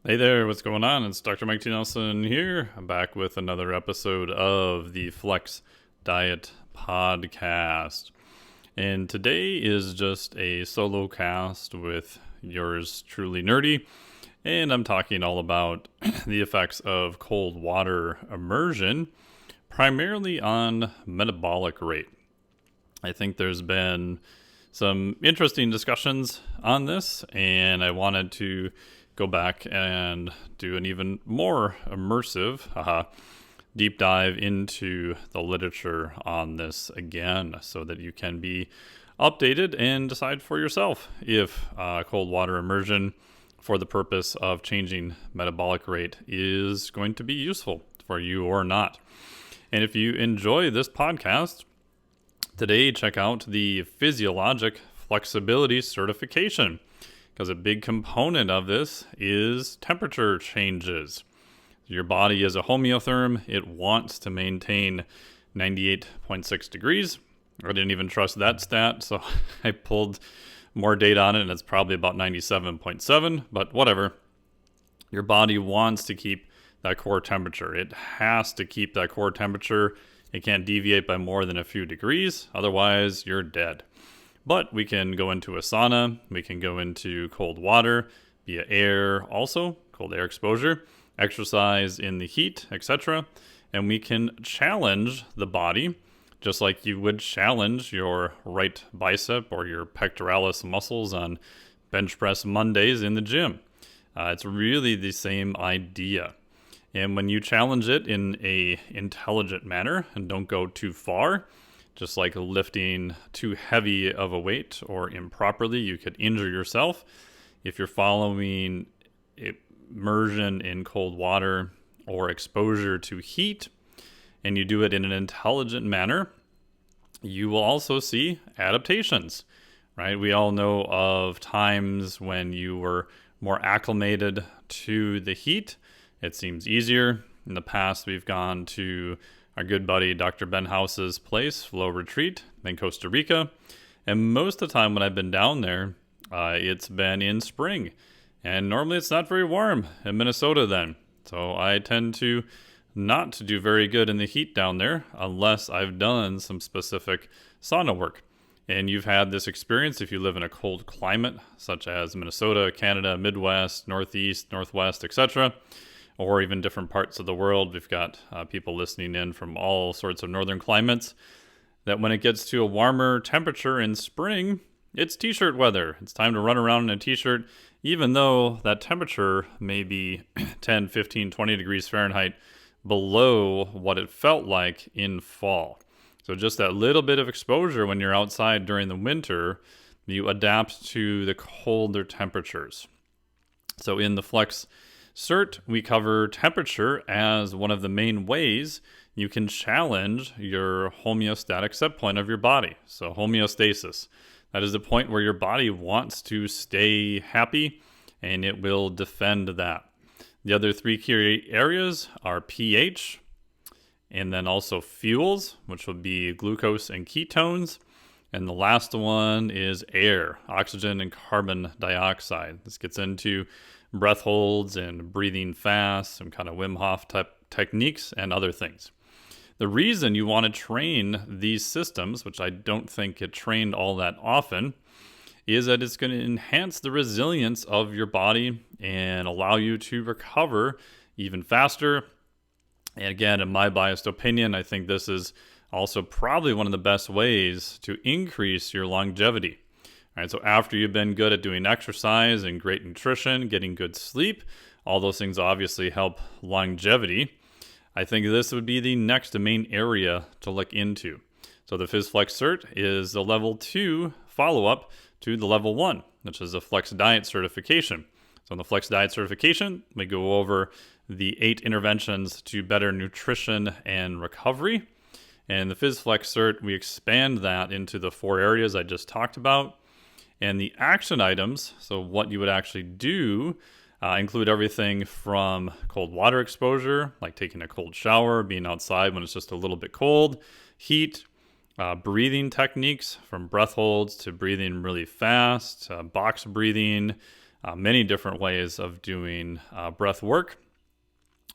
Hey there, what's going on? It's Dr. Mike T. Nelson here. I'm back with another episode of the Flex Diet Podcast. And today is just a solo cast with yours truly nerdy. And I'm talking all about the effects of cold water immersion, primarily on metabolic rate. I think there's been some interesting discussions on this, and I wanted to go back and do an even more immersive deep dive into the literature on this again so that you can be updated and decide for yourself if cold water immersion for the purpose of changing metabolic rate is going to be useful for you or not. And if you enjoy this podcast, today check out the physiologic flexibility certification, because a big component of this is temperature changes. Your body is a homeotherm. It wants to maintain 98.6 degrees. I didn't even trust that stat, so I pulled more data on it, and it's probably about 97.7, but whatever. Your body wants to keep that core temperature. It has to keep that core temperature. It can't deviate by more than a few degrees, otherwise you're dead. But we can go into a sauna, we can go into cold water via air also, cold air exposure, exercise in the heat, etc. And we can challenge the body just like you would challenge your right bicep or your pectoralis muscles on bench press Mondays in the gym. It's really the same idea. And when you challenge it in a intelligent manner and don't go too far, just like lifting too heavy of a weight or improperly, you could injure yourself. If you're following immersion in cold water or exposure to heat, and you do it in an intelligent manner, you will also see adaptations, right? We all know of times when you were more acclimated to the heat. It seems easier. In the past, we've gone to our good buddy Dr. Ben House's place, Flow Retreat in Costa Rica. And most of the time when I've been down there, it's been in spring. And normally it's not very warm in Minnesota then. So I tend to not do very good in the heat down there unless I've done some specific sauna work. And you've had this experience if you live in a cold climate, such as Minnesota, Canada, Midwest, Northeast, Northwest, etc., or even different parts of the world. We've got people listening in from all sorts of northern climates, that when it gets to a warmer temperature in spring, it's t-shirt weather. It's time to run around in a t-shirt, even though that temperature may be 10, 15, 20 degrees Fahrenheit below what it felt like in fall. So just that little bit of exposure when you're outside during the winter, you adapt to the colder temperatures. So in the Flex Cert, we cover temperature as one of the main ways you can challenge your homeostatic set point of your body. So homeostasis, that is the point where your body wants to stay happy and it will defend that. The other three key areas are pH, and then also fuels, which would be glucose and ketones. And the last one is air, oxygen and carbon dioxide. This gets into breath holds and breathing fast, some kind of Wim Hof type techniques and other things. The reason you want to train these systems, which I don't think get trained all that often, is that it's going to enhance the resilience of your body and allow you to recover even faster. And again, in my biased opinion, I think this is also probably one of the best ways to increase your longevity. All right, so after you've been good at doing exercise and great nutrition, getting good sleep, all those things obviously help longevity. I think this would be the next main area to look into. So the Phys Flex Cert is the level 2 follow-up to the level 1, which is a Flex Diet certification. So in the Flex Diet certification, we go over the 8 interventions to better nutrition and recovery. And the Phys Flex Cert, we expand that into the 4 areas I just talked about. And the action items, so what you would actually do, include everything from cold water exposure, like taking a cold shower, being outside when it's just a little bit cold, heat, breathing techniques from breath holds to breathing really fast, box breathing, many different ways of doing breath work.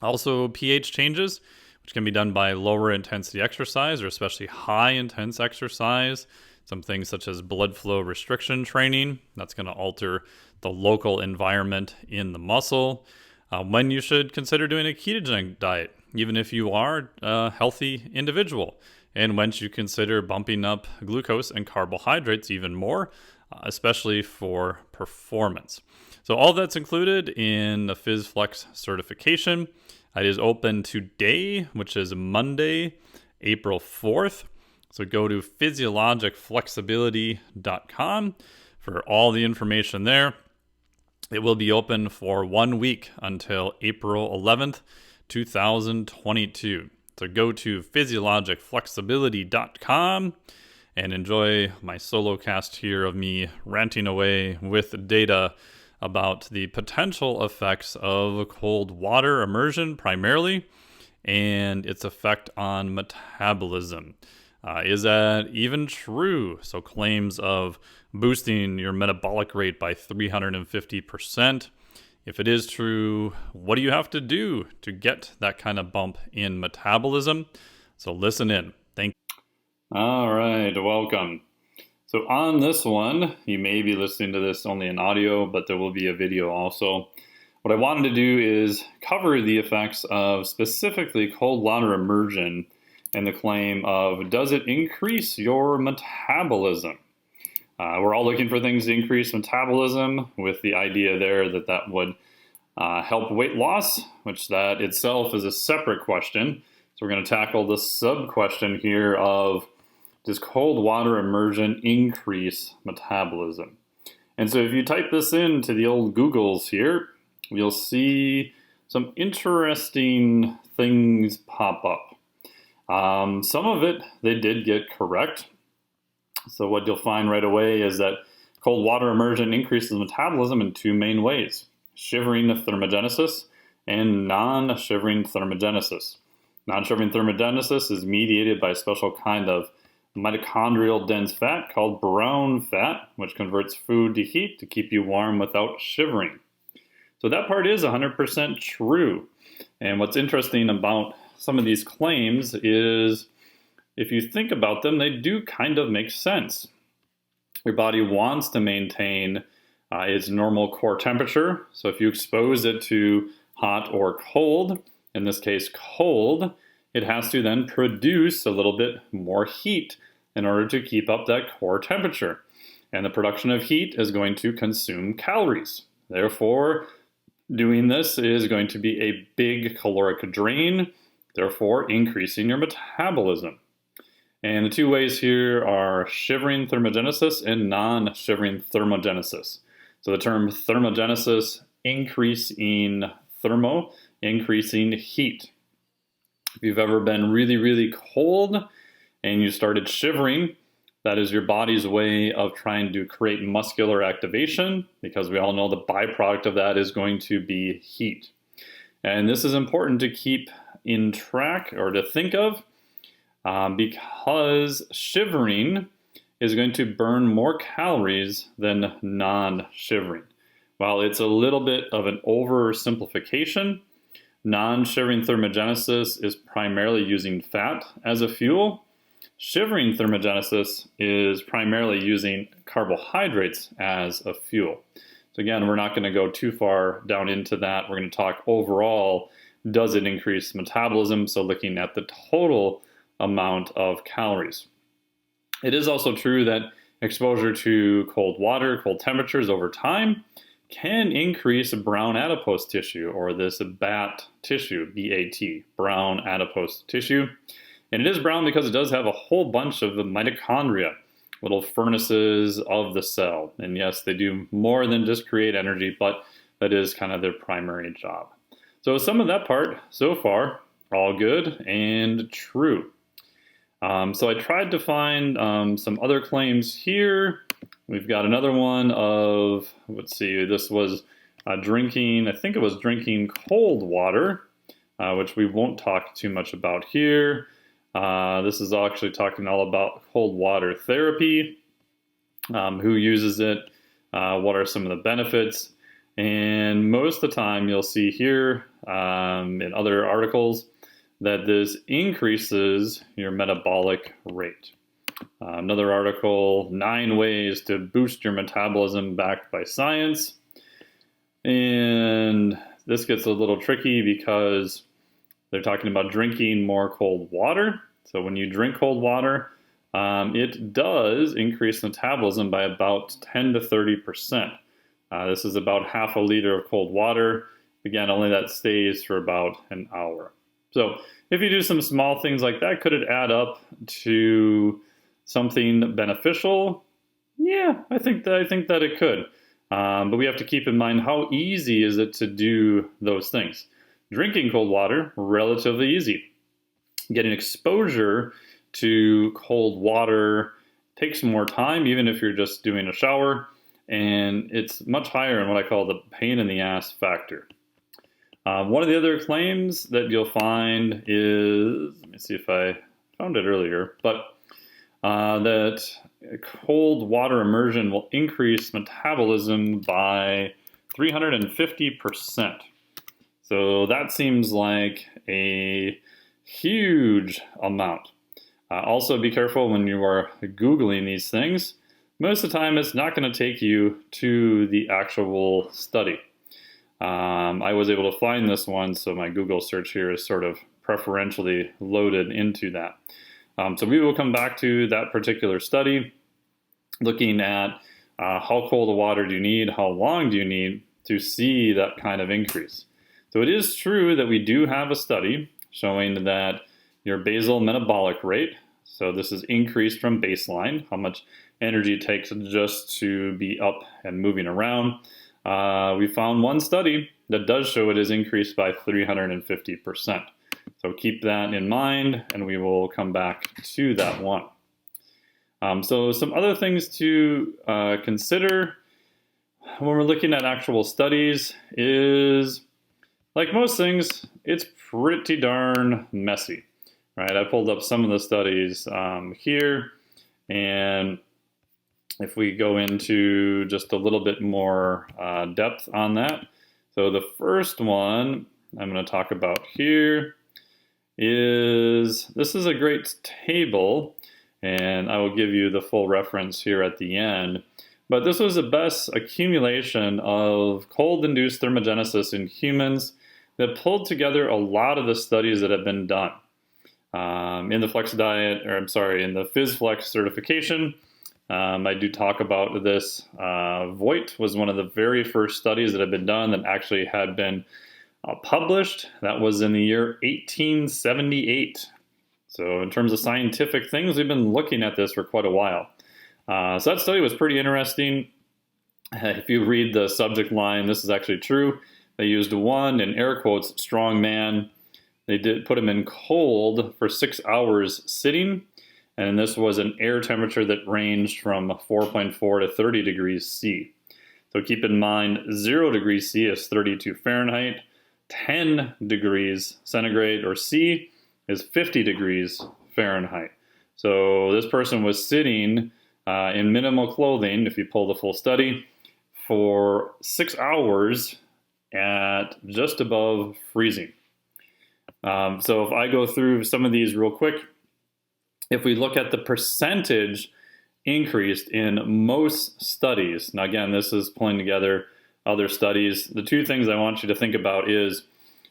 Also, pH changes, which can be done by lower intensity exercise or especially high intense exercise. Some things such as blood flow restriction training, that's going to alter the local environment in the muscle. When you should consider doing a ketogenic diet, even if you are a healthy individual. And when you consider bumping up glucose and carbohydrates even more, especially for performance. So all that's included in the Phys Flex certification. It is open today, which is Monday, April 4th. So go to physiologicflexibility.com for all the information there. It will be open for 1 week until April 11th, 2022. So go to physiologicflexibility.com and enjoy my solo cast here of me ranting away with data about the potential effects of cold water immersion primarily and its effect on metabolism. Is that even true? So claims of boosting your metabolic rate by 350%. If it is true, what do you have to do to get that kind of bump in metabolism? So listen in. Thank you. All right, welcome. So on this one, you may be listening to this only in audio, but there will be a video also. What I wanted to do is cover the effects of specifically cold water immersion and the claim of, does it increase your metabolism? We're all looking for things to increase metabolism with the idea there that that would help weight loss, which that itself is a separate question. So we're going to tackle the sub-question here of, does cold water immersion increase metabolism? And so if you type this into the old Googles here, you'll see some interesting things pop up. Some of it they did get correct. So what you'll find right away is that cold water immersion increases metabolism in two main ways: shivering thermogenesis and non-shivering thermogenesis. Non-shivering thermogenesis is mediated by a special kind of mitochondrial dense fat called brown fat, which converts food to heat to keep you warm without shivering. So that part is 100% true. And what's interesting about some of these claims is, if you think about them, they do kind of make sense. Your body wants to maintain its normal core temperature. So if you expose it to hot or cold, in this case cold, it has to then produce a little bit more heat in order to keep up that core temperature. And the production of heat is going to consume calories. Therefore, doing this is going to be a big caloric drain, therefore increasing your metabolism. And the two ways here are shivering thermogenesis and non-shivering thermogenesis. So the term thermogenesis, increasing thermo, increasing heat. If you've ever been really, really cold and you started shivering, that is your body's way of trying to create muscular activation, because we all know the byproduct of that is going to be heat. And this is important to keep in track or to think of, because shivering is going to burn more calories than non-shivering. While it's a little bit of an oversimplification, non-shivering thermogenesis is primarily using fat as a fuel. Shivering thermogenesis is primarily using carbohydrates as a fuel. So again, we're not going to go too far down into that. We're going to talk overall, does it increase metabolism? So looking at the total amount of calories. It is also true that exposure to cold water, cold temperatures over time can increase brown adipose tissue, or this BAT tissue, B-A-T, brown adipose tissue. And it is brown because it does have a whole bunch of the mitochondria, little furnaces of the cell. And yes, they do more than just create energy, but that is kind of their primary job. So some of that part, so far, all good and true. So I tried to find some other claims here. We've got another one of, let's see, this was drinking, I think it was drinking cold water, which we won't talk too much about here. This is actually talking all about cold water therapy, who uses it, what are some of the benefits. And most of the time you'll see here in other articles that this increases your metabolic rate. Another article, 9 ways to boost your metabolism backed by science. And this gets a little tricky because they're talking about drinking more cold water. So when you drink cold water, it does increase metabolism by about 10 to 30%. This is about half a liter of cold water. Again, only that stays for about an hour. So if you do some small things like that, could it add up to something beneficial? Yeah, I think that it could. But we have to keep in mind, how easy is it to do those things? Drinking cold water, relatively easy. Getting exposure to cold water takes more time, even if you're just doing a shower, and it's much higher in what I call the pain in the ass factor. One of the other claims that you'll find is, let me see if I found it earlier, but that cold water immersion will increase metabolism by 350%. So that seems like a huge amount. Also be careful when you are Googling these things. Most of the time it's not going to take you to the actual study. I was able to find this one, so my Google search here is sort of preferentially loaded into that. So we will come back to that particular study, looking at how cold the water do you need, how long do you need to see that kind of increase. So it is true that we do have a study showing that your basal metabolic rate, so this is increased from baseline, how much energy it takes just to be up and moving around. We found one study that does show it is increased by 350%. So keep that in mind, and we will come back to that one. So some other things to consider when we're looking at actual studies is, like most things, it's pretty darn messy, right? I pulled up some of the studies here, and if we go into just a little bit more depth on that. So the first one I'm going to talk about here is, this is a great table, and I will give you the full reference here at the end. But this was the best accumulation of cold-induced thermogenesis in humans that pulled together a lot of the studies that have been done. In the Flex diet, or I'm sorry, in the Phys Flex certification, I do talk about this. Voigt was one of the very first studies that had been done that actually had been published. That was in the year 1878. So in terms of scientific things, we've been looking at this for quite a while. So that study was pretty interesting. If you read the subject line, this is actually true. They used one, in air quotes, strong man. They did put him in cold for 6 hours sitting. And this was an air temperature that ranged from 4.4 to 30 degrees C. So keep in mind, 0 degrees C is 32 Fahrenheit. 10 degrees centigrade or C is 50 degrees Fahrenheit. So this person was sitting in minimal clothing, if you pull the full study, for 6 hours at just above freezing. So if I go through some of these real quick, if we look at the percentage increased in most studies, now again, this is pulling together other studies. The two things I want you to think about is,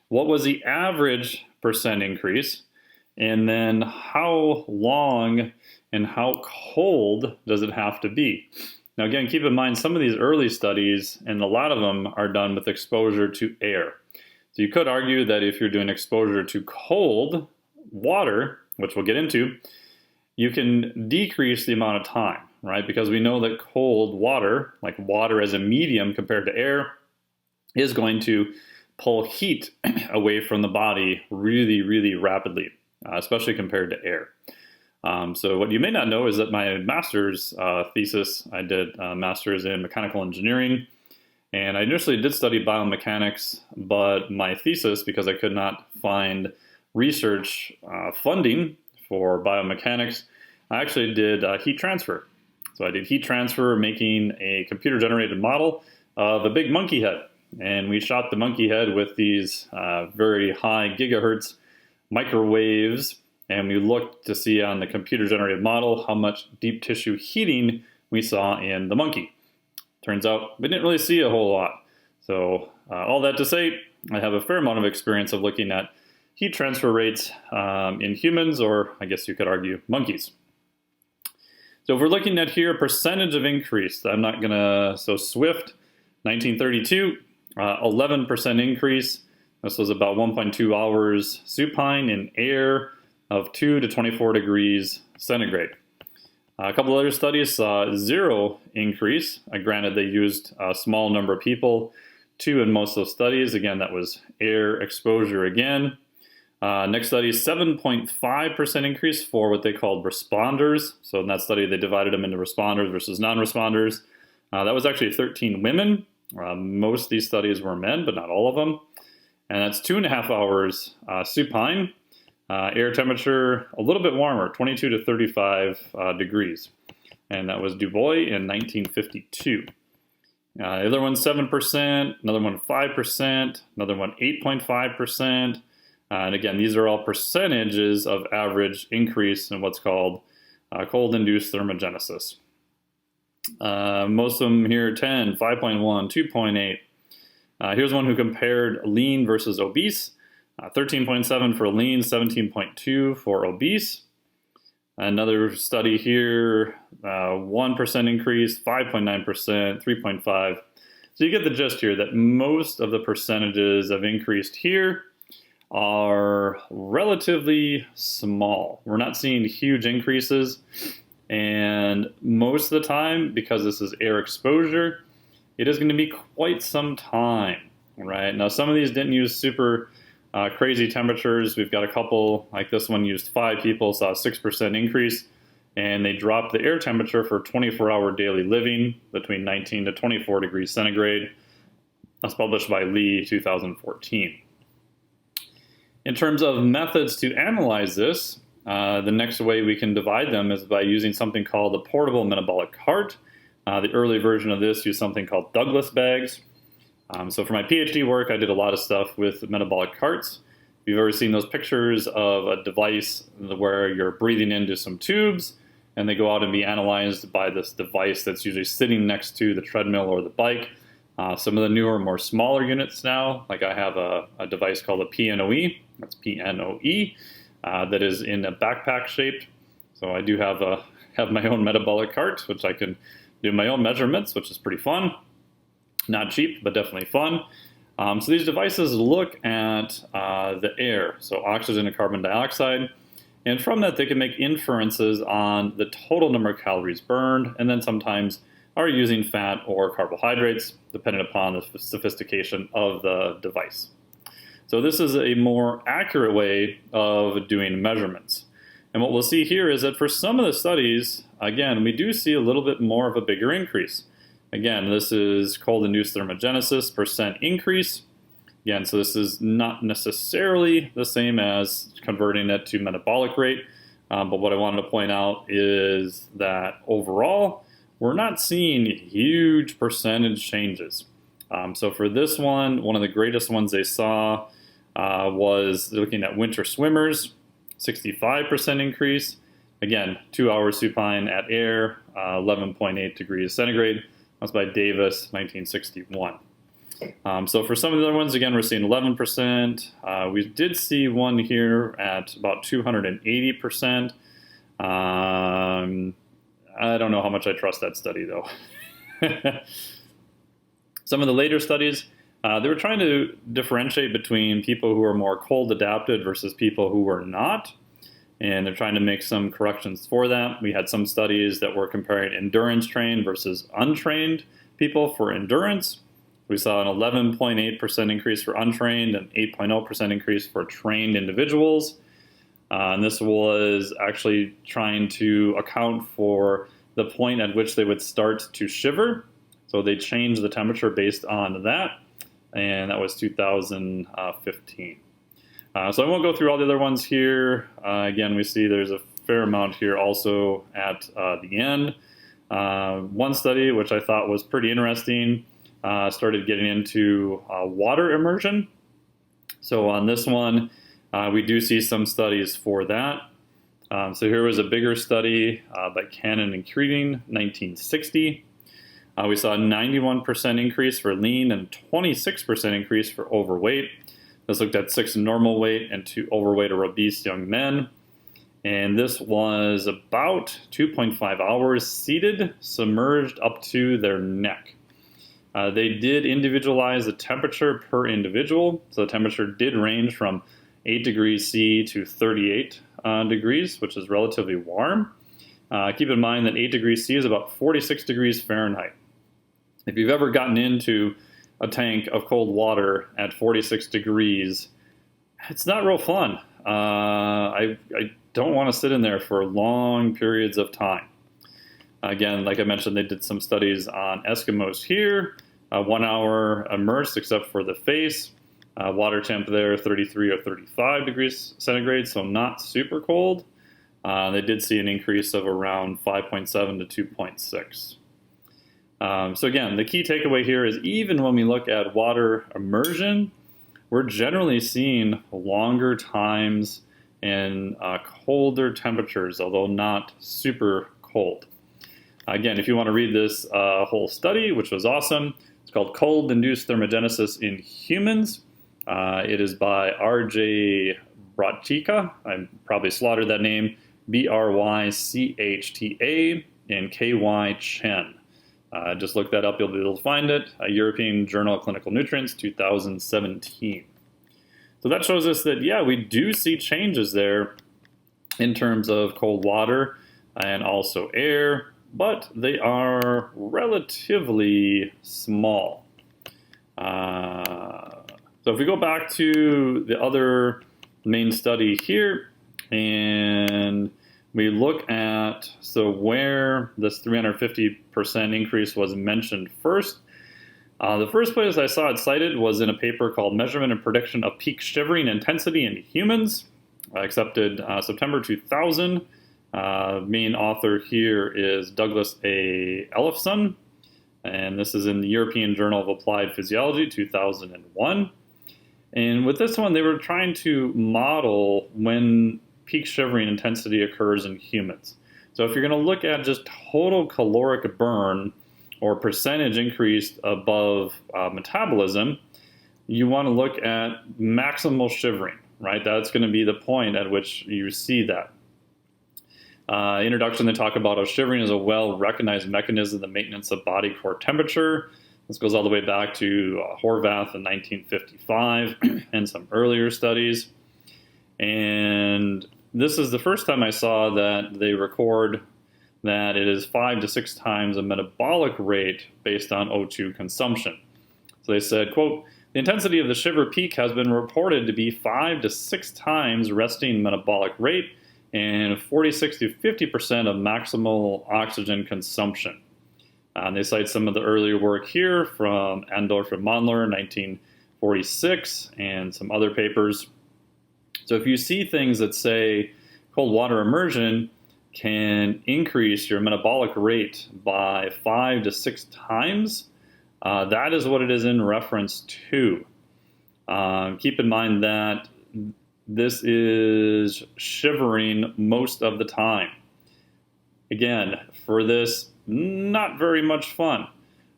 what was the average percent increase? And then how long and how cold does it have to be? Now again, keep in mind, some of these early studies, and a lot of them are done with exposure to air. So you could argue that if you're doing exposure to cold water, which we'll get into, you can decrease the amount of time, right? Because we know that cold water, like water as a medium compared to air, is going to pull heat away from the body really, really rapidly, especially compared to air. So what you may not know is that my master's thesis, I did a master's in mechanical engineering, and I initially did study biomechanics, but my thesis, because I could not find research funding for biomechanics, I actually did heat transfer. So I did heat transfer, making a computer-generated model of a big monkey head. and we shot the monkey head with these very high gigahertz microwaves, and we looked to see on the computer-generated model how much deep tissue heating we saw in the monkey. Turns out we didn't really see a whole lot. So all that to say, I have a fair amount of experience of looking at heat transfer rates in humans, or I guess you could argue monkeys. So if we're looking at here, percentage of increase, I'm not gonna, so Swift, 1932, 11% increase. This was about 1.2 hours supine in air of 2 to 24 degrees centigrade. A couple other studies saw 0 increase. Granted, they used a small number of people, 2 in most of those studies. Again, that was air exposure again. Next study, 7.5% increase for what they called responders. So in that study, they divided them into responders versus non-responders. That was actually 13 women. Most of these studies were men, but not all of them. And that's 2.5 hours supine. Air temperature a little bit warmer, 22 to 35 degrees. And that was Dubois in 1952. The other one 7%, another one 5%, another one 8.5%. And again, these are all percentages of average increase in what's called cold-induced thermogenesis. Most of them here 10, 5.1, 2.8. Here's one who compared lean versus obese. 13.7 for lean, 17.2 for obese. Another study here, 1% increase, 5.9%, 3.5. So you get the gist here that most of the percentages of increased here are relatively small. We're not seeing huge increases, and most of the time, because this is air exposure, it is going to be quite some time, right? Now, some of these didn't use super crazy temperatures. We've got a couple, like this one used 5 people, saw a 6% increase, and they dropped the air temperature for 24-hour daily living between 19 to 24 degrees centigrade. That's published by Lee, 2014. In terms of methods to analyze this, the next way we can divide them is by using something called a portable metabolic cart. The early version of this used something called Douglas bags. So for my PhD work, I did a lot of stuff with metabolic carts. If you've ever seen those pictures of a device where you're breathing into some tubes, and they go out and be analyzed by this device that's usually sitting next to the treadmill or the bike. Some of the newer, more smaller units now, like I have a device called a PNOE, that's P-N-O-E, that is in a backpack shape. So I do have my own metabolic cart, which I can do my own measurements, which is pretty fun. Not cheap, but definitely fun. So these devices look at the air, so oxygen and carbon dioxide, and from that they can make inferences on the total number of calories burned, and then sometimes are using fat or carbohydrates, depending upon the sophistication of the device. So this is a more accurate way of doing measurements. And what we'll see here is that for some of the studies, again, we do see a little bit more of a bigger increase. Again, this is cold-induced thermogenesis, percent increase. Again, so this is not necessarily the same as converting it to metabolic rate, but what I wanted to point out is that overall, we're not seeing huge percentage changes. So for this one of the greatest ones they saw was looking at winter swimmers, 65% increase. Again, 2 hours supine at air, 11.8 degrees centigrade. That was by Davis, 1961. So for some of the other ones, again, we're seeing 11%. We did see one here at about 280%. I don't know how much I trust that study, though. Some of the later studies, they were trying to differentiate between people who are more cold adapted versus people who were not. And they're trying to make some corrections for that. We had some studies that were comparing endurance trained versus untrained people for endurance. We saw an 11.8% increase for untrained and 8.0% increase for trained individuals. And this was actually trying to account for the point at which they would start to shiver. So they changed the temperature based on that, and that was 2015. So I won't go through all the other ones here. Again, we see there's a fair amount here also at the end. One study, which I thought was pretty interesting, started getting into water immersion. So on this one, we do see some studies for that. So here was a bigger study by Cannon and Keating, 1960. We saw a 91% increase for lean and 26% increase for overweight. This looked at 6 normal weight and 2 overweight or obese young men. And this was about 2.5 hours seated, submerged up to their neck. They did individualize the temperature per individual. So the temperature did range from 8 degrees C to 38 degrees, which is relatively warm. Keep in mind that 8 degrees C is about 46 degrees Fahrenheit. If you've ever gotten into a tank of cold water at 46 degrees, it's not real fun. I don't want to sit in there for long periods of time. Again, like I mentioned, they did some studies on Eskimos here, 1 hour immersed except for the face. Water temp there, 33 or 35 degrees centigrade, so not super cold. They did see an increase of around 5.7 to 2.6. So again, the key takeaway here is even when we look at water immersion, we're generally seeing longer times and colder temperatures, although not super cold. Again, if you want to read this whole study, which was awesome, it's called Cold-Induced Thermogenesis in Humans. It is by R.J. Bratchika. I probably slaughtered that name. Brychta and K.Y. Chen. Just look that up, you'll be able to find it. European Journal of Clinical Nutrients, 2017. So that shows us that, yeah, we do see changes there in terms of cold water and also air, but they are relatively small. So if we go back to the other main study here, and we look at, so where this 350% increase was mentioned first, the first place I saw it cited was in a paper called Measurement and Prediction of Peak Shivering Intensity in Humans, accepted September 2000. Main author here is Douglas A. Ellefson, and this is in the European Journal of Applied Physiology, 2001. And with this one, they were trying to model when peak shivering intensity occurs in humans. So if you're going to look at just total caloric burn or percentage increased above metabolism, you want to look at maximal shivering, right? That's going to be the point at which you see that. Introduction, they talk about how shivering is a well-recognized mechanism of the maintenance of body core temperature. This goes all the way back to Horvath in 1955 and some earlier studies. And this is the first time I saw that they record that it is 5 to 6 times a metabolic rate based on O2 consumption. So they said, quote, the intensity of the shiver peak has been reported to be 5 to 6 times resting metabolic rate and 46 to 50% of maximal oxygen consumption. They cite some of the earlier work here from Andorf and Mondler, 1946, and some other papers. So if you see things that say cold water immersion can increase your metabolic rate by 5 to 6 times, that is what it is in reference to. Keep in mind that this is shivering most of the time. Again, for this, not very much fun,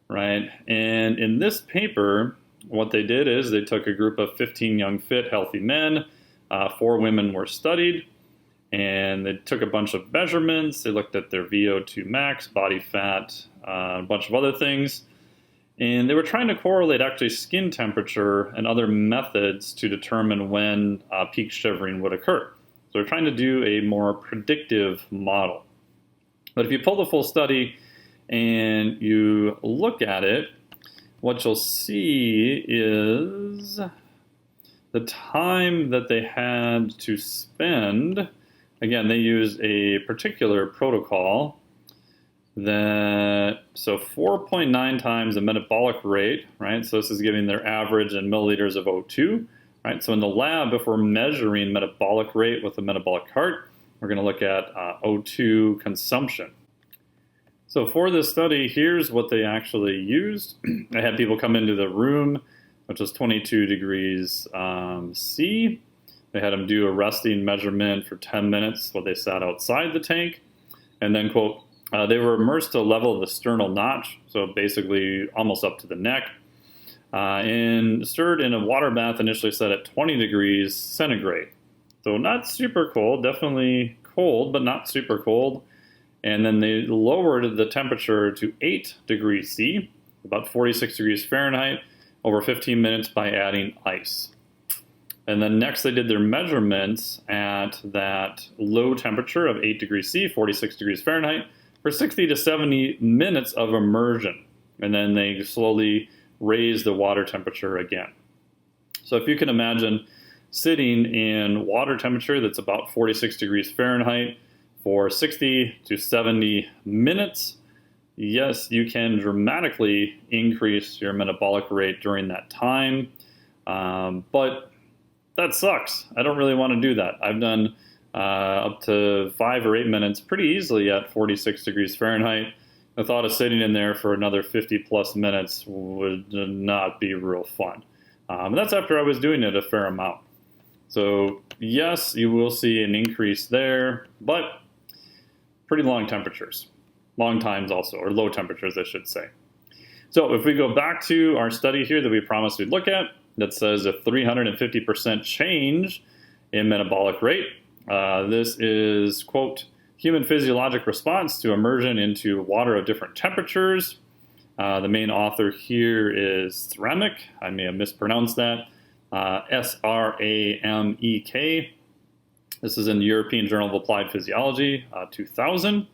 right? And in this paper, what they did is they took a group of 15 young, fit, healthy men, 4 women were studied, and they took a bunch of measurements. They looked at their VO2 max, body fat, a bunch of other things. And they were trying to correlate actually skin temperature and other methods to determine when peak shivering would occur. So they're trying to do a more predictive model. But if you pull the full study and you look at it, what you'll see is the time that they had to spend. Again, they use a particular protocol that, so 4.9 times the metabolic rate, right? So this is giving their average in milliliters of O2, right? So in the lab, if we're measuring metabolic rate with a metabolic cart, we're going to look at O2 consumption. So for this study, here's what they actually used. I had people come into the room, which was 22 degrees C. They had them do a resting measurement for 10 minutes while they sat outside the tank. And then, quote, they were immersed to the level of the sternal notch, so basically almost up to the neck, and stirred in a water bath initially set at 20 degrees centigrade. So not super cold, definitely cold, but not super cold. And then they lowered the temperature to 8 degrees C, about 46 degrees Fahrenheit, over 15 minutes by adding ice. And then next they did their measurements at that low temperature of 8 degrees C, 46 degrees Fahrenheit, for 60 to 70 minutes of immersion. And then they slowly raised the water temperature again. So if you can imagine sitting in water temperature that's about 46 degrees Fahrenheit for 60 to 70 minutes, yes, you can dramatically increase your metabolic rate during that time. But that sucks. I don't really want to do that. I've done up to 5 or 8 minutes pretty easily at 46 degrees Fahrenheit. The thought of sitting in there for another 50 plus minutes would not be real fun. And that's after I was doing it a fair amount. So yes, you will see an increase there, but pretty long temperatures. Long times also, or low temperatures, I should say. So if we go back to our study here that we promised we'd look at, that says a 350% change in metabolic rate. This is, quote, human physiologic response to immersion into water of different temperatures. The main author here is Sramek. I may have mispronounced that. S-R-A-M-E-K. This is in the European Journal of Applied Physiology, 2000.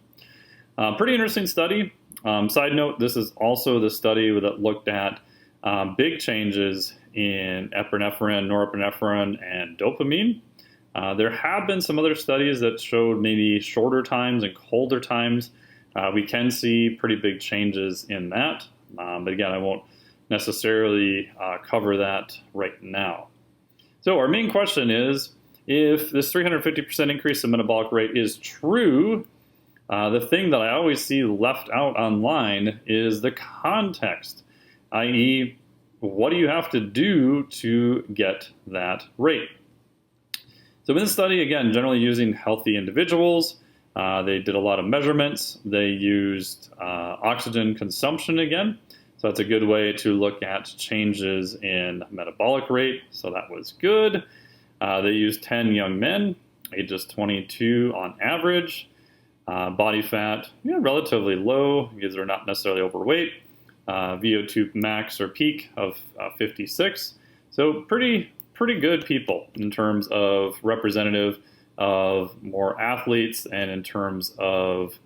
Pretty interesting study. Side note, this is also the study that looked at big changes in epinephrine, norepinephrine, and dopamine. There have been some other studies that showed maybe shorter times and colder times. We can see pretty big changes in that. But again, I won't necessarily cover that right now. So our main question is, if this 350% increase in metabolic rate is true, the thing that I always see left out online is the context, i.e., what do you have to do to get that rate? So in this study, again, generally using healthy individuals, they did a lot of measurements. They used oxygen consumption again. So that's a good way to look at changes in metabolic rate. So that was good. They used 10 young men, ages 22 on average. Body fat, relatively low because they're not necessarily overweight. VO2 max or peak of 56. So pretty good people in terms of representative of more athletes and in terms of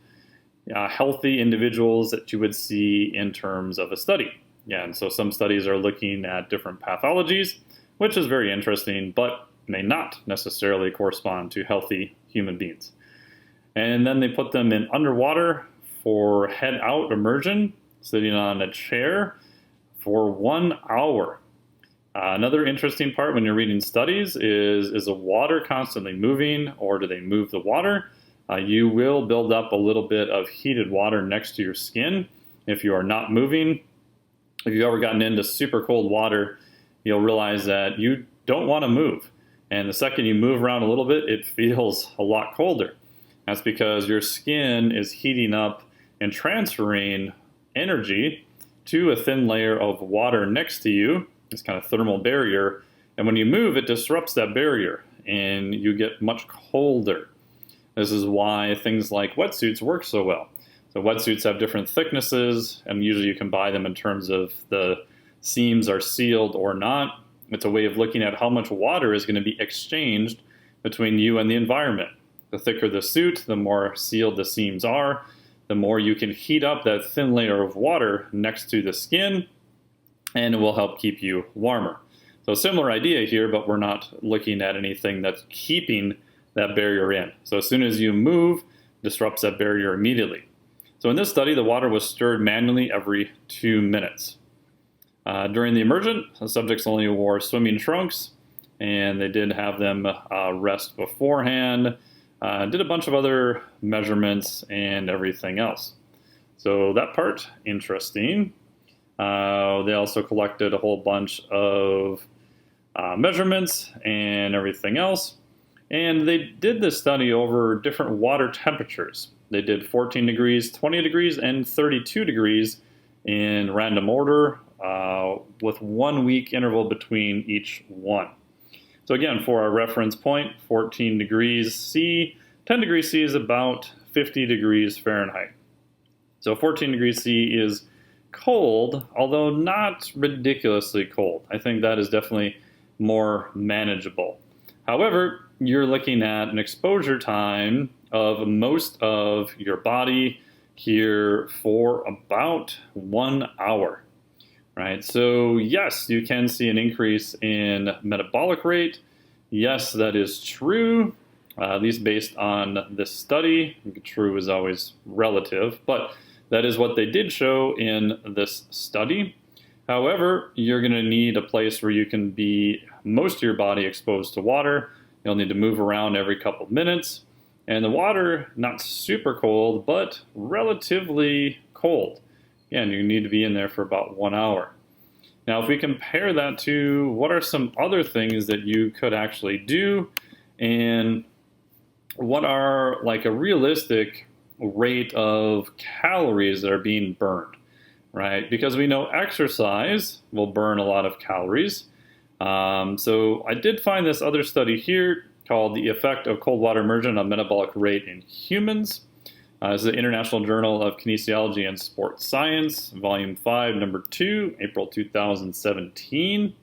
healthy individuals that you would see in terms of a study. Yeah, and so some studies are looking at different pathologies, which is very interesting, but may not necessarily correspond to healthy human beings. And then they put them in underwater for head out immersion, sitting on a chair for 1 hour. Another interesting part when you're reading studies is the water constantly moving, or do they move the water? You will build up a little bit of heated water next to your skin if you are not moving. If you've ever gotten into super cold water, you'll realize that you don't want to move. And the second you move around a little bit, it feels a lot colder. That's because your skin is heating up and transferring energy to a thin layer of water next to you, this kind of thermal barrier. And when you move, it disrupts that barrier and you get much colder. This is why things like wetsuits work so well. So wetsuits have different thicknesses, and usually you can buy them in terms of the seams are sealed or not. It's a way of looking at how much water is going to be exchanged between you and the environment. The thicker the suit, the more sealed the seams are, the more you can heat up that thin layer of water next to the skin, and it will help keep you warmer. So similar idea here, but we're not looking at anything that's keeping that barrier in. So as soon as you move, disrupts that barrier immediately. So in this study, the water was stirred manually every 2 minutes. During the immersion, the subjects only wore swimming trunks, and they did have them rest beforehand. Did a bunch of other measurements and everything else. So that part, interesting. They also collected a whole bunch of measurements and everything else. And they did this study over different water temperatures. They did 14 degrees, 20 degrees, and 32 degrees in random order with 1 week interval between each one. So again, for our reference point, 14 degrees C, 10 degrees C is about 50 degrees Fahrenheit. So 14 degrees C is cold, although not ridiculously cold. I think that is definitely more manageable. However, you're looking at an exposure time of most of your body here for about 1 hour, right? So yes, you can see an increase in metabolic rate. Yes, that is true, at least based on this study. True is always relative, but that is what they did show in this study. However, you're going to need a place where you can be most of your body exposed to water. You'll need to move around every couple of minutes. And the water, not super cold, but relatively cold. Again, you need to be in there for about 1 hour. Now, if we compare that to what are some other things that you could actually do, and what are like a realistic rate of calories that are being burned, right? Because we know exercise will burn a lot of calories. So I did find this other study here called The Effect of Cold Water Immersion on Metabolic Rate in Humans. This is the International Journal of Kinesiology and Sports Science, Volume 5, Number 2, April 2017.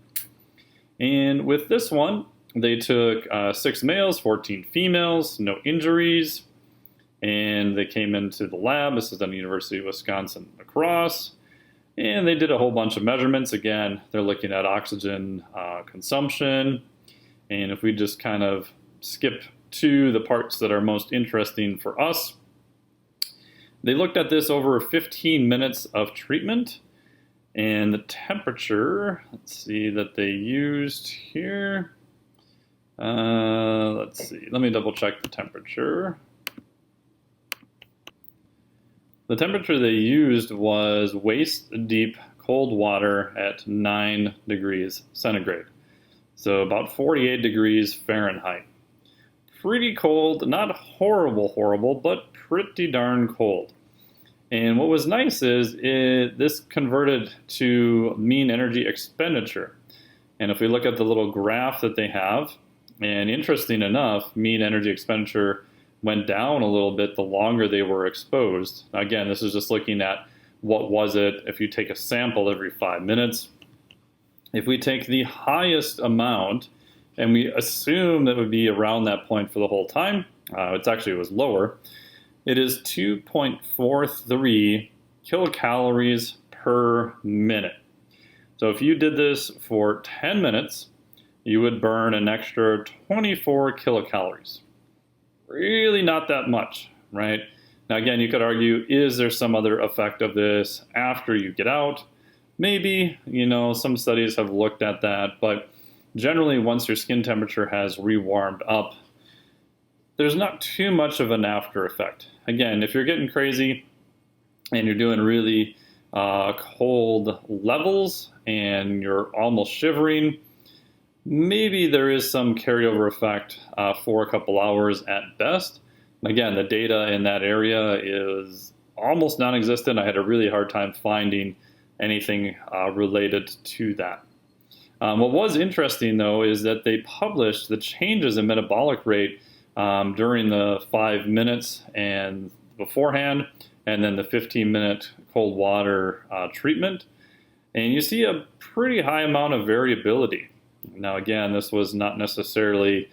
And with this one, they took 6 males, 14 females, no injuries, and they came into the lab. This is at the University of Wisconsin-La Crosse. And they did a whole bunch of measurements. Again, they're looking at oxygen consumption. And if we just kind of skip to the parts that are most interesting for us, they looked at this over 15 minutes of treatment. And the temperature, let's see, that they used here. Let's see, let me double check the temperature. The temperature they used was waist-deep cold water at 9 degrees centigrade. So about 48 degrees Fahrenheit. Pretty cold, not horrible, but pretty darn cold. And what was nice is this converted to mean energy expenditure. And if we look at the little graph that they have, and interesting enough, mean energy expenditure went down a little bit the longer they were exposed. Again, this is just looking at what was it if you take a sample every 5 minutes. If we take the highest amount, and we assume that would be around that point for the whole time, it was lower, it is 2.43 kilocalories per minute. So if you did this for 10 minutes, you would burn an extra 24 kilocalories. Really not that much, right? Now again, you could argue, is there some other effect of this after you get out? Maybe, some studies have looked at that, but generally once your skin temperature has re-warmed up, there's not too much of an after effect. Again, if you're getting crazy and you're doing really cold levels and you're almost shivering, maybe there is some carryover effect for a couple hours at best. Again, the data in that area is almost non-existent. I had a really hard time finding anything related to that. What was interesting, though, is that they published the changes in metabolic rate during the 5 minutes and beforehand, and then the 15-minute cold water treatment. And you see a pretty high amount of variability. Now, again, this was not necessarily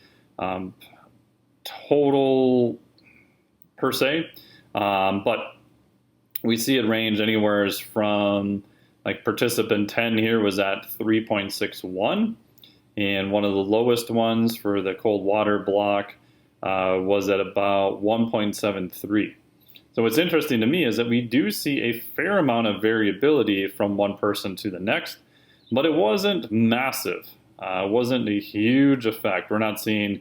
total per se, but we see it range anywhere from, like participant 10 here was at 3.61, and one of the lowest ones for the cold water block was at about 1.73. So what's interesting to me is that we do see a fair amount of variability from one person to the next, but it wasn't massive. It wasn't a huge effect. We're not seeing,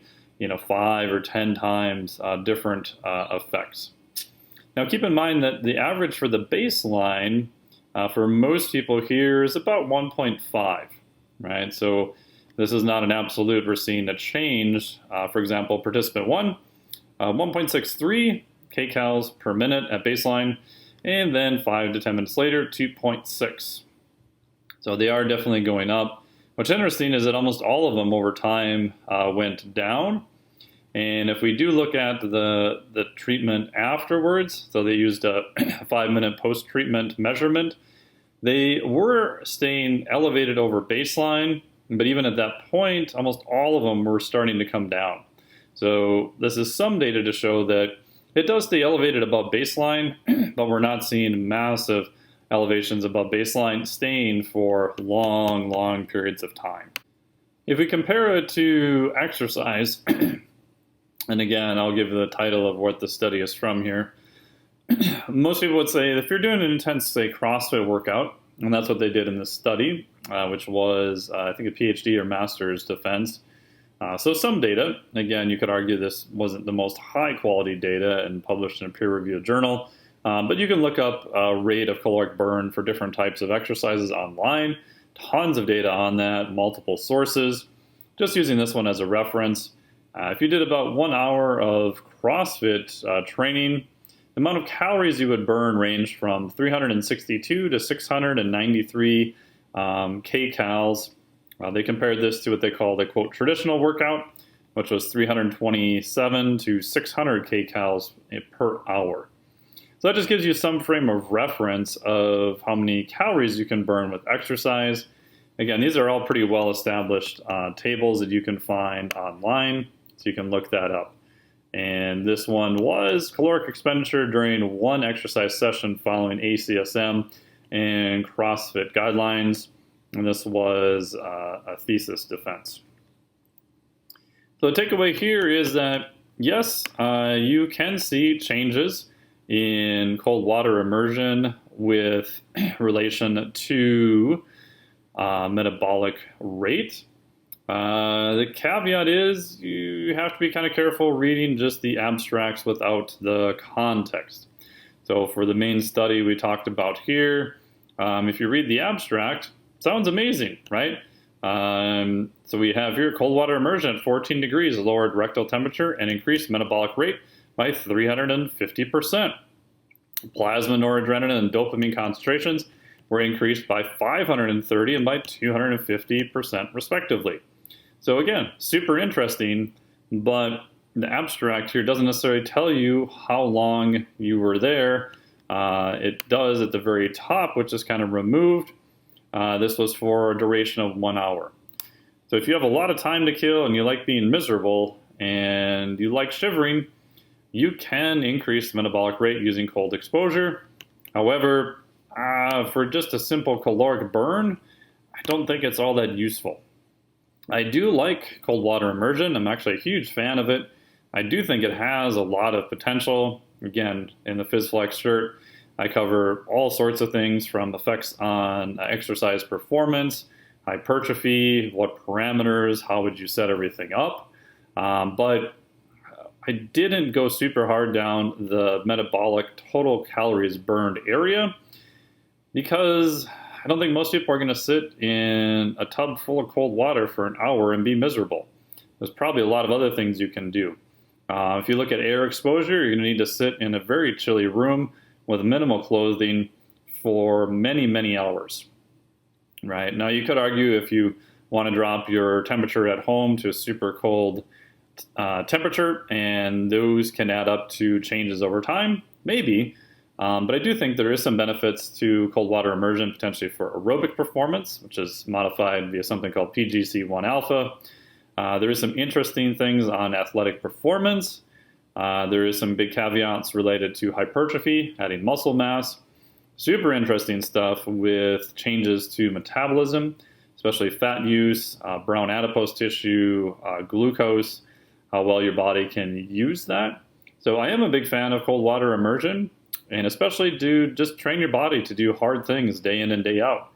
5 or 10 times different effects. Now keep in mind that the average for the baseline for most people here is about 1.5, right? So this is not an absolute. We're seeing a change. For example, participant 1, 1.63 kcals per minute at baseline, and then 5 to 10 minutes later, 2.6. So they are definitely going up. What's interesting is that almost all of them over time went down. And if we do look at the treatment afterwards, so they used a 5-minute post-treatment measurement, they were staying elevated over baseline, but even at that point, almost all of them were starting to come down. So this is some data to show that it does stay elevated above baseline, but we're not seeing massive elevations above baseline staying for long, long periods of time. If we compare it to exercise, and again, I'll give the title of what the study is from here. Most people would say if you're doing an intense, say, CrossFit workout, and that's what they did in this study, which was, I think, a PhD or master's defense. So some data, again, you could argue this wasn't the most high-quality data and published in a peer-reviewed journal, but you can look up rate of caloric burn for different types of exercises online. Tons of data on that, multiple sources. Just using this one as a reference. If you did about 1 hour of CrossFit training, the amount of calories you would burn ranged from 362 to 693 kcals. They compared this to what they called a, quote, traditional workout, which was 327 to 600 kcals per hour. So that just gives you some frame of reference of how many calories you can burn with exercise. Again, these are all pretty well-established tables that you can find online, so you can look that up. And this one was caloric expenditure during one exercise session following ACSM and CrossFit guidelines. And this was a thesis defense. So the takeaway here is that, yes, you can see changes in cold water immersion with relation to metabolic rate. The caveat is you have to be kind of careful reading just the abstracts without the context. So for the main study we talked about here, if you read the abstract, sounds amazing, right? So we have here cold water immersion at 14 degrees lowered rectal temperature and increased metabolic rate by 350%. Plasma, noradrenaline, and dopamine concentrations were increased by 530 and by 250% respectively. So again, super interesting, but the abstract here doesn't necessarily tell you how long you were there. It does at the very top, which is kind of removed. This was for a duration of 1 hour. So if you have a lot of time to kill and you like being miserable and you like shivering, you can increase the metabolic rate using cold exposure. However, for just a simple caloric burn, I don't think it's all that useful. I do like cold water immersion. I'm actually a huge fan of it. I do think it has a lot of potential. Again, in the Phys Cert, I cover all sorts of things from effects on exercise performance, hypertrophy, what parameters, how would you set everything up. But I didn't go super hard down the metabolic total calories burned area because I don't think most people are going to sit in a tub full of cold water for an hour and be miserable. There's probably a lot of other things you can do. If you look at air exposure, you're going to need to sit in a very chilly room with minimal clothing for many, many hours. Right? Now, you could argue if you want to drop your temperature at home to a super cold temperature, and those can add up to changes over time, maybe. But I do think there is some benefits to cold water immersion, potentially for aerobic performance, which is modified via something called PGC1 alpha. There is some interesting things on athletic performance. There is some big caveats related to hypertrophy, adding muscle mass. Super interesting stuff with changes to metabolism, especially fat use, brown adipose tissue, glucose, how well your body can use that. So I am a big fan of cold water immersion, and especially just train your body to do hard things day in and day out.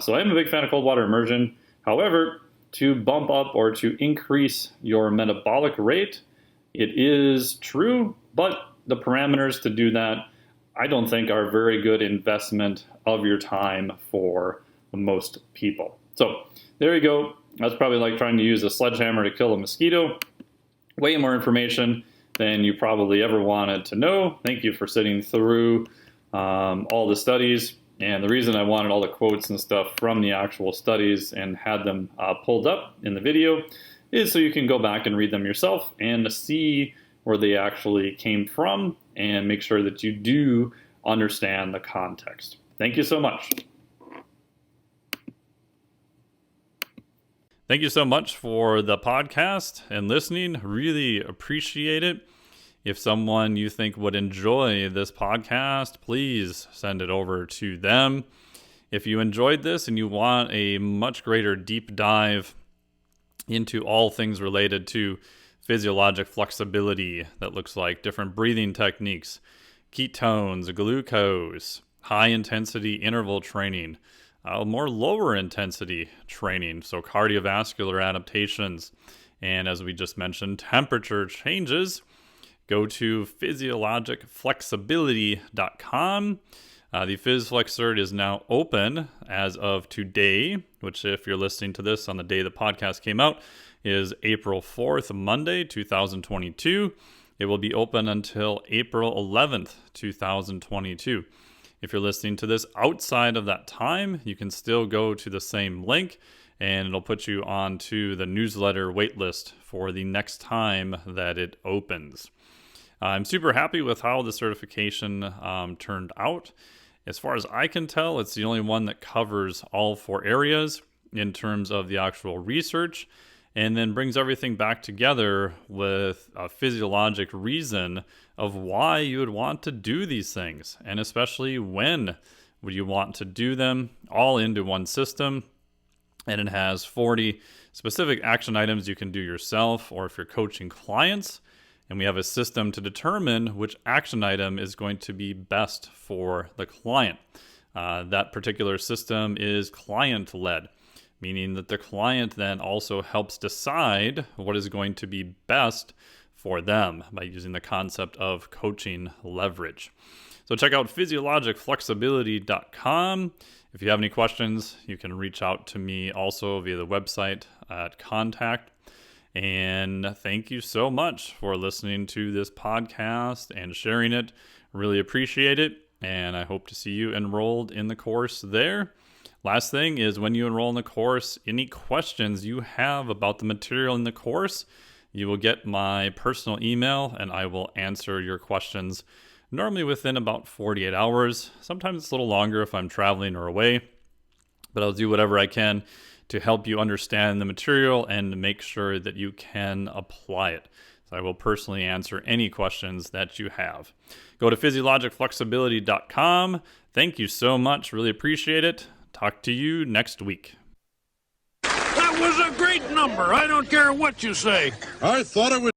So I am a big fan of cold water immersion. However, to bump up or to increase your metabolic rate, it is true, but the parameters to do that, I don't think are a very good investment of your time for most people. So there you go. That's probably like trying to use a sledgehammer to kill a mosquito. Way more information than you probably ever wanted to know. Thank you for sitting through all the studies. And the reason I wanted all the quotes and stuff from the actual studies and had them pulled up in the video is so you can go back and read them yourself and see where they actually came from and make sure that you do understand the context. Thank you so much. Thank you so much for the podcast and listening. Really appreciate it. If someone you think would enjoy this podcast, please send it over to them. If you enjoyed this and you want a much greater deep dive into all things related to physiologic flexibility, that looks like different breathing techniques, ketones, glucose, high intensity interval training, more lower intensity training, so cardiovascular adaptations, and as we just mentioned, temperature changes, go to physiologicflexibility.com. The Phys Flex Cert is now open as of today, which if you're listening to this on the day the podcast came out, is April 4th, Monday, 2022. It will be open until April 11th, 2022. If you're listening to this outside of that time, you can still go to the same link and it'll put you onto the newsletter waitlist for the next time that it opens. I'm super happy with how the certification turned out. As far as I can tell, it's the only one that covers all 4 areas in terms of the actual research, and then brings everything back together with a physiologic reason of why you would want to do these things, and especially when would you want to do them, all into one system. And it has 40 specific action items you can do yourself, or if you're coaching clients. And we have a system to determine which action item is going to be best for the client. That particular system is client-led, meaning that the client then also helps decide what is going to be best for them by using the concept of coaching leverage. So check out physiologicflexibility.com. If you have any questions, you can reach out to me also via the website at contact. And thank you so much for listening to this podcast and sharing it. Really appreciate it. And I hope to see you enrolled in the course there. Last thing is, when you enroll in the course, any questions you have about the material in the course, you will get my personal email and I will answer your questions normally within about 48 hours. Sometimes it's a little longer if I'm traveling or away, but I'll do whatever I can to help you understand the material and make sure that you can apply it. So I will personally answer any questions that you have. Go to physiologicflexibility.com. Thank you so much. Really appreciate it. Talk to you next week. That was a great number. I don't care what you say. I thought it was